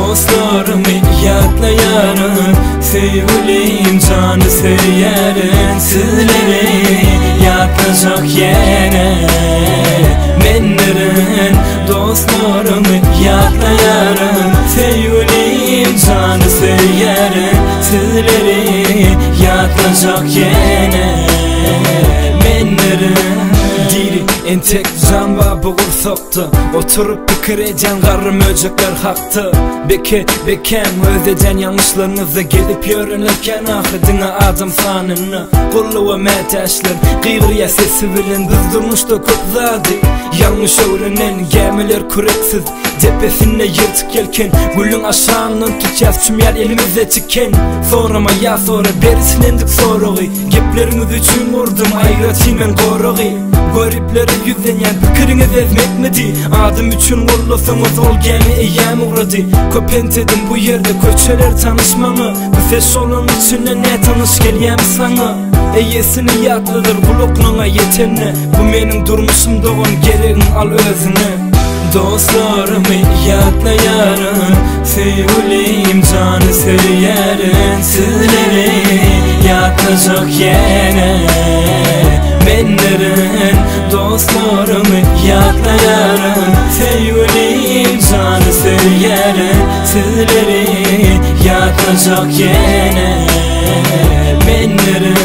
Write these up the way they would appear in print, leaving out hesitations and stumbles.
Dostlarımı yadlayanın, sevgilim canı seyerin, sizleri yadlayacak yine. Menlerin dostlarımı yadlayanın, sevgilim canı seyerin, sizleri yadlayacak yine. Menlerin diri entek zamba boğur soktu, oturup fikir eden karım öcekler haktı. Beken özeden yanlışlarınıza gelip yörünürken ahidine adam sanını kulluğa meteşler gıyriye sesi bilen biz durmuşta köp zadi. Yanlış öğrenen gemiler küreksiz tepesinde yırtık yelken, gülün aşağının tutacağız tüm yer elimizde çıken. Sorama ya sonra berisilendik soruğu, geplerimiz için vurdum ayratimen koruğu. Garipleri yüzden yer fikiriniz ezmekmedi, adım için vurlasanız ol gemi eyyem uğradı. Köpentedim bu yerde köçeler tanışmamı, bu ses olan içine ne tanış geliyem sana. Eyesini yatlıdır kulokluğuna yetenle, bu benim durmuşum doğan gereğin al özüne. Dostlarımı yadlayanın, sevgilim canı seyerin, sizleri yadlayacak yine. Menlerin dostlarımı yadlayanın, sevgilim canı seyerin, sizleri yadlayacak yine. Menlerin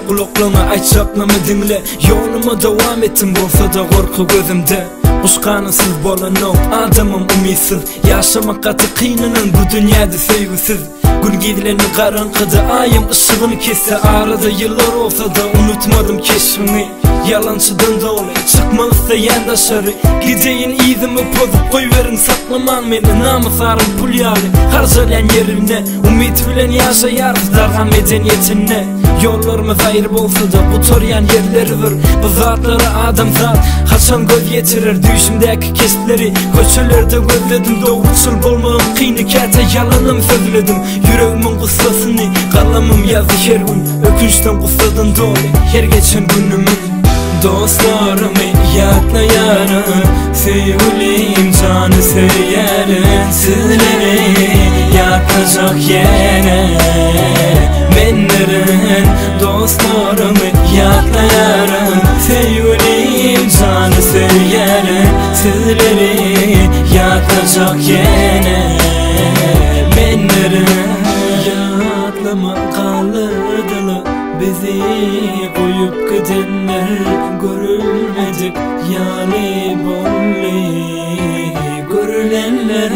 kulakluğuna ayçaklama dinle, yoluma devam ettim bolsa da korku gözümde. Kuşkanısız bolanok adamım umitsiz, yaşamak katı kıynanan bu dünyada sevgisiz. Gün gidilerini karanlıkta ayım ışığını kesse, arada yıllar olsa da unutmadım keşfini. Yalancıdan dolu çıkmalıysa yandaşarı, gideyim izimi bozup koyverin saklaman beni. Namusarım pul yali harcayan yerine, umut bilen yaşayarız dargan medeniyetine. Yollarımız ayrı bolsa da bu toryan yerleridir, bu zatları adam zat haçan göz yetirir. Düşümdeki kesipleri köçelerde gözledim, doğruçul bolmağım kıyını kete yalanım sözledim. Yüreğimin kıssasını kalamım yazı her gün, ökünçten kıssadan dolu her geçen günümün. Dostlarımı yadlayanın, sevgilim canı seyerin, sizleri yadlayacak yine. Menlerin dostlarımı yadlayanın, sevgilim canı seyerin, sizleri yadlayacak yine. Menlerin yadlama kalıdılı, bizi koyup gidenler görülmedik yani bolli görülenler.